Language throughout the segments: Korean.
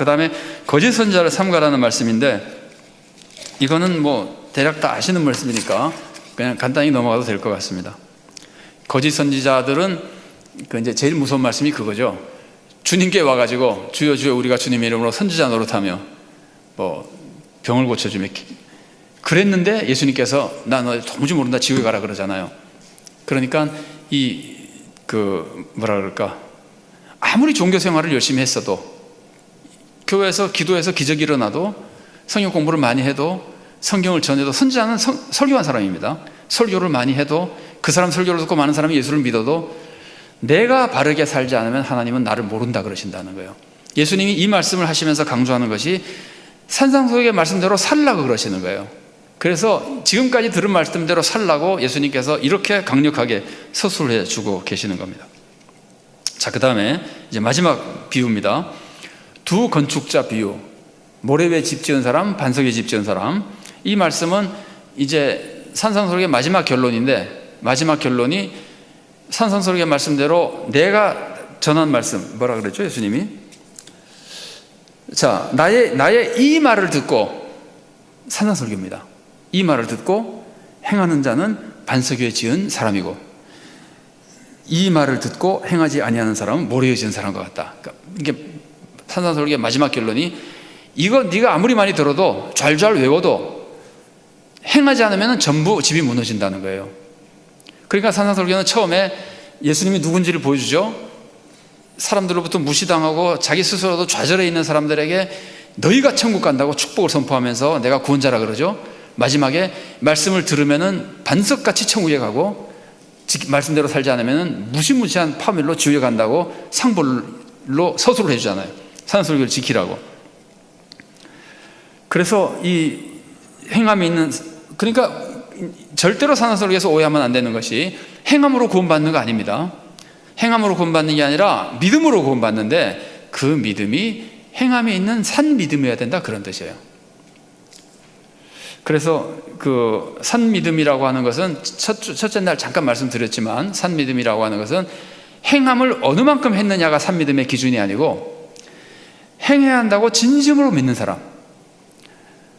그 다음에 거짓 선지자를 삼가라는 말씀인데, 이거는 뭐 대략 다 아시는 말씀이니까 그냥 간단히 넘어가도 될 것 같습니다. 거짓 선지자들은 이제 제일 무서운 말씀이 그거죠. 주님께 와가지고 주여 주여 우리가 주님의 이름으로 선지자 노릇하며 뭐 병을 고쳐주며 그랬는데 예수님께서 나 너 도무지 모른다 지옥에 가라 그러잖아요. 그러니까 뭐라 그럴까, 아무리 종교 생활을 열심히 했어도, 교회에서 기도해서 기적이 일어나도, 성경 공부를 많이 해도, 성경을 전해도, 선지자는 설교한 사람입니다. 설교를 많이 해도, 그 사람 설교를 듣고 많은 사람이 예수를 믿어도 내가 바르게 살지 않으면 하나님은 나를 모른다 그러신다는 거예요. 예수님이 이 말씀을 하시면서 강조하는 것이 산상수훈의 말씀대로 살라고 그러시는 거예요. 그래서 지금까지 들은 말씀대로 살라고 예수님께서 이렇게 강력하게 서술해 주고 계시는 겁니다. 자, 그 다음에 이제 마지막 비유입니다. 두 건축자 비유. 모래 위에 집 지은 사람, 반석 위에 집 지은 사람. 이 말씀은 이제 산상수훈의 마지막 결론인데, 마지막 결론이 산상수훈의 말씀대로 내가 전한 말씀, 뭐라 그랬죠 예수님이? 자, 나의 이 말을 듣고, 산상설교입니다. 이 말을 듣고 행하는 자는 반석 위에 지은 사람이고, 이 말을 듣고 행하지 아니하는 사람은 모래 위에 지은 사람과 같다. 그러니까 이게 산상설교의 마지막 결론이, 이거 네가 아무리 많이 들어도 잘잘 외워도 행하지 않으면 전부 집이 무너진다는 거예요. 그러니까 산상설교는 처음에 예수님이 누군지를 보여주죠. 사람들로부터 무시당하고 자기 스스로도 좌절해 있는 사람들에게 너희가 천국 간다고 축복을 선포하면서 내가 구원자라 그러죠. 마지막에 말씀을 들으면은 반석같이 천국에 가고, 말씀대로 살지 않으면은 무시무시한 파멸로 지옥에 간다고 상벌로 서술을 해주잖아요. 산상설교를 지키라고. 그래서 이 행함이 있는, 그러니까 절대로 산상설교에서 오해하면 안 되는 것이 행함으로 구원받는 거 아닙니다. 행함으로 구원받는 게 아니라 믿음으로 구원받는데, 그 믿음이 행함에 있는 산 믿음이어야 된다, 그런 뜻이에요. 그래서 그 산 믿음이라고 하는 것은 첫째 날 잠깐 말씀드렸지만, 산 믿음이라고 하는 것은 행함을 어느 만큼 했느냐가 산 믿음의 기준이 아니고, 행해야 한다고 진심으로 믿는 사람.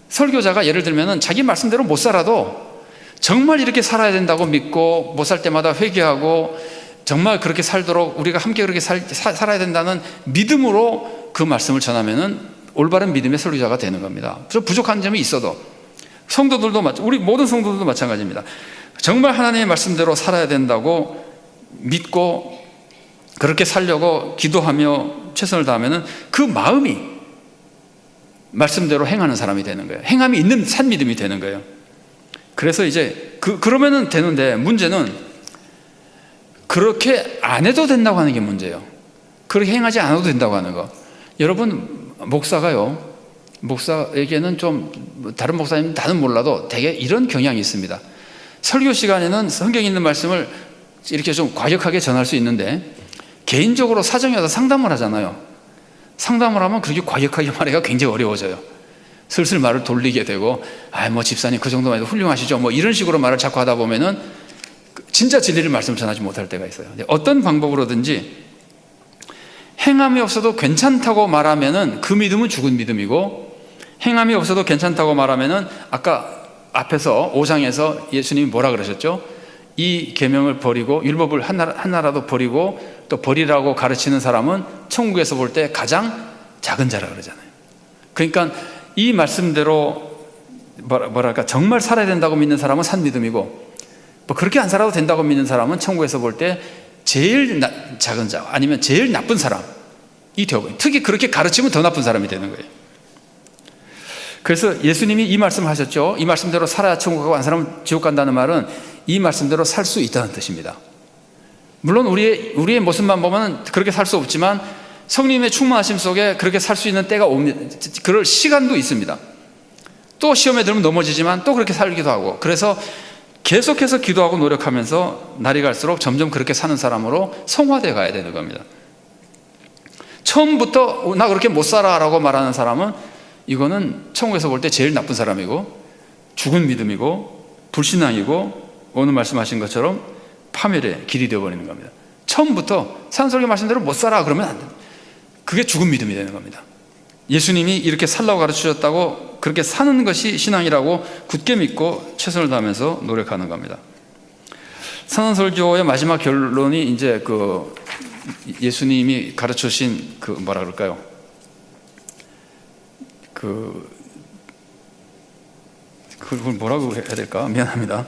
설교자가 예를 들면 자기 말씀대로 못 살아도 정말 이렇게 살아야 된다고 믿고, 못 살 때마다 회개하고 정말 그렇게 살도록 우리가 함께 그렇게 살아야 된다는 믿음으로 그 말씀을 전하면은 올바른 믿음의 설교자가 되는 겁니다. 그래서 부족한 점이 있어도, 성도들도 우리 모든 성도들도 마찬가지입니다. 정말 하나님의 말씀대로 살아야 된다고 믿고 그렇게 살려고 기도하며 최선을 다하면은 그 마음이 말씀대로 행하는 사람이 되는 거예요. 행함이 있는 산 믿음이 되는 거예요. 그래서 이제 그러면은 되는데, 문제는 그렇게 안 해도 된다고 하는 게 문제예요. 그렇게 행하지 않아도 된다고 하는 거. 여러분, 목사에게는 좀, 다른 목사님 다는 몰라도 되게 이런 경향이 있습니다. 설교 시간에는 성경에 있는 말씀을 이렇게 좀 과격하게 전할 수 있는데, 개인적으로 사정이 와서 상담을 하잖아요. 상담을 하면 그렇게 과격하게 말하기가 굉장히 어려워져요. 슬슬 말을 돌리게 되고, 뭐 집사님 그 정도만 해도 훌륭하시죠, 뭐 이런 식으로 말을 자꾸 하다 보면은 진짜 진리를 말씀을 전하지 못할 때가 있어요. 어떤 방법으로든지 행함이 없어도 괜찮다고 말하면은 그 믿음은 죽은 믿음이고, 행함이 없어도 괜찮다고 말하면은 아까 앞에서 5장에서 예수님이 뭐라 그러셨죠? 이 계명을 버리고, 율법을 하나라도 버리고 또 버리라고 가르치는 사람은 천국에서 볼 때 가장 작은 자라 그러잖아요. 그러니까 이 말씀대로 뭐랄까 정말 살아야 된다고 믿는 사람은 산 믿음이고, 뭐 그렇게 안 살아도 된다고 믿는 사람은 천국에서 볼 때 제일 작은 자, 아니면 제일 나쁜 사람이 되어버려요. 특히 그렇게 가르치면 더 나쁜 사람이 되는 거예요. 그래서 예수님이 이 말씀을 하셨죠. 이 말씀대로 살아야 천국 가고 안 살아면 지옥 간다는 말은 이 말씀대로 살 수 있다는 뜻입니다. 물론 우리의 모습만 보면 그렇게 살 수 없지만, 성령님의 충만하심 속에 그렇게 살 수 있는 때가 옵니다. 그럴 시간도 있습니다. 또 시험에 들면 넘어지지만 또 그렇게 살기도 하고, 그래서 계속해서 기도하고 노력하면서 날이 갈수록 점점 그렇게 사는 사람으로 성화되어 가야 되는 겁니다. 처음부터 나 그렇게 못 살아라고 말하는 사람은, 이거는 천국에서 볼 때 제일 나쁜 사람이고, 죽은 믿음이고, 불신앙이고, 오늘 말씀하신 것처럼 파멸의 길이 되어버리는 겁니다. 처음부터 산설교 말씀대로 못 살아 그러면 안 됩니다. 그게 죽은 믿음이 되는 겁니다. 예수님이 이렇게 살라고 가르치셨다고 그렇게 사는 것이 신앙이라고 굳게 믿고 최선을 다하면서 노력하는 겁니다. 산상설교의 마지막 결론이 이제 그 예수님이 가르쳐 주신 그 뭐라 그럴까요? 그걸 뭐라고 해야 될까? 미안합니다.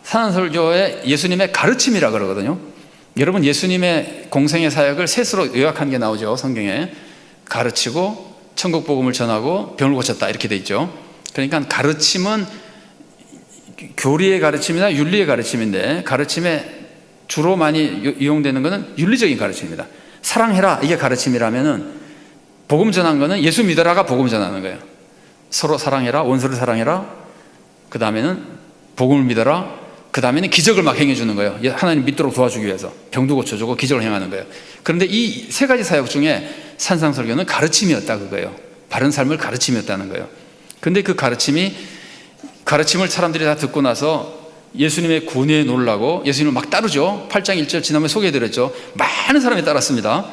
산상설교의 예수님의 가르침이라 그러거든요. 여러분, 예수님의 공생의 사역을 셋으로 요약한 게 나오죠, 성경에. 가르치고 천국 복음을 전하고 병을 고쳤다, 이렇게 돼 있죠. 그러니까 가르침은 교리의 가르침이나 윤리의 가르침인데, 가르침에 주로 많이 이용되는 것은 윤리적인 가르침입니다. 사랑해라, 이게 가르침이라면은 복음 전한 거는 예수 믿어라가 복음 전하는 거예요. 서로 사랑해라, 원수를 사랑해라. 그 다음에는 복음을 믿어라. 그 다음에는 기적을 막 행해주는 거예요. 하나님 믿도록 도와주기 위해서 병도 고쳐주고 기적을 행하는 거예요. 그런데 이 세 가지 사역 중에 산상설교는 가르침이었다, 그거예요. 바른 삶을 가르침이었다는 거예요. 그런데 그 가르침을 사람들이 다 듣고 나서 예수님의 권위에 놀라고 예수님을 막 따르죠. 8장 1절 지난번에 소개해드렸죠. 많은 사람이 따랐습니다.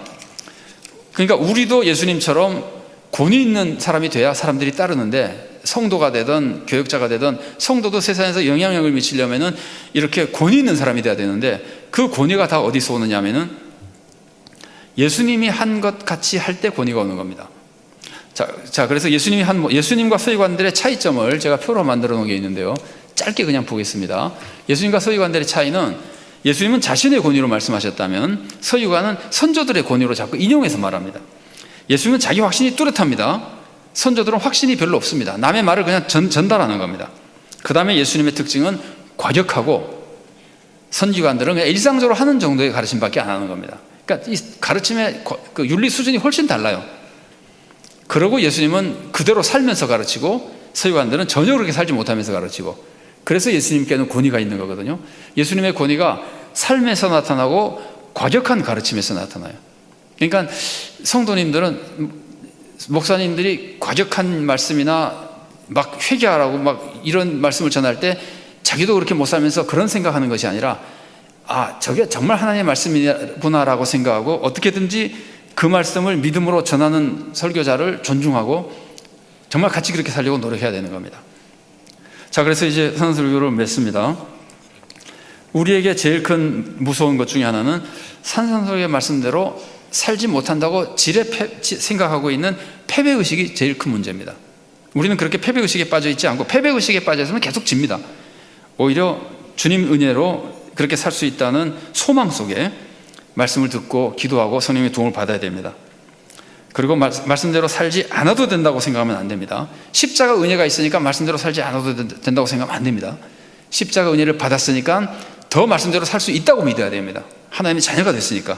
그러니까 우리도 예수님처럼 권위 있는 사람이 돼야 사람들이 따르는데, 성도가 되든 교역자가 되든 성도도 세상에서 영향력을 미치려면은 이렇게 권위 있는 사람이 돼야 되는데, 그 권위가 다 어디서 오느냐 하면은 예수님이 한 것 같이 할 때 권위가 오는 겁니다. 자, 그래서 예수님과 서기관들의 차이점을 제가 표로 만들어 놓은 게 있는데요. 짧게 그냥 보겠습니다. 예수님과 서기관들의 차이는, 예수님은 자신의 권위로 말씀하셨다면 서기관은 선조들의 권위로 자꾸 인용해서 말합니다. 예수님은 자기 확신이 뚜렷합니다. 선조들은 확신이 별로 없습니다. 남의 말을 그냥 전달하는 겁니다. 그 다음에 예수님의 특징은 과격하고, 선지관들은 그냥 일상적으로 하는 정도의 가르침밖에 안 하는 겁니다. 그러니까 이 가르침의 그 윤리 수준이 훨씬 달라요. 그러고 예수님은 그대로 살면서 가르치고, 서기관들은 전혀 그렇게 살지 못하면서 가르치고, 그래서 예수님께는 권위가 있는 거거든요. 예수님의 권위가 삶에서 나타나고 과격한 가르침에서 나타나요. 그러니까 성도님들은, 목사님들이 과격한 말씀이나 막 회개하라고 막 이런 말씀을 전할 때 자기도 그렇게 못 살면서 그런 생각하는 것이 아니라, 저게 정말 하나님의 말씀이구나라고 생각하고 어떻게든지 그 말씀을 믿음으로 전하는 설교자를 존중하고 정말 같이 그렇게 살려고 노력해야 되는 겁니다. 자, 그래서 이제 산상설교를 맺습니다. 우리에게 제일 큰 무서운 것 중에 하나는 산상설교의 말씀대로 살지 못한다고 생각하고 있는 패배의식이 제일 큰 문제입니다. 우리는 그렇게 패배의식에 빠져 있지 않고, 패배의식에 빠져 있으면 계속 집니다. 오히려 주님 은혜로 그렇게 살 수 있다는 소망 속에 말씀을 듣고 기도하고 성령의 도움을 받아야 됩니다. 그리고 말씀대로 살지 않아도 된다고 생각하면 안 됩니다. 십자가 은혜가 있으니까 말씀대로 살지 않아도 된다고 생각하면 안 됩니다. 십자가 은혜를 받았으니까 더 말씀대로 살 수 있다고 믿어야 됩니다. 하나님의 자녀가 됐으니까.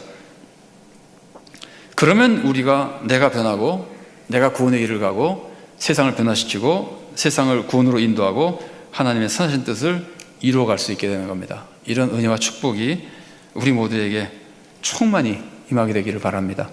그러면 우리가 내가 변하고, 내가 구원의 길을 가고, 세상을 변화시키고, 세상을 구원으로 인도하고 하나님의 선하신 뜻을 이루어갈 수 있게 되는 겁니다. 이런 은혜와 축복이 우리 모두에게 충만히 임하게 되기를 바랍니다.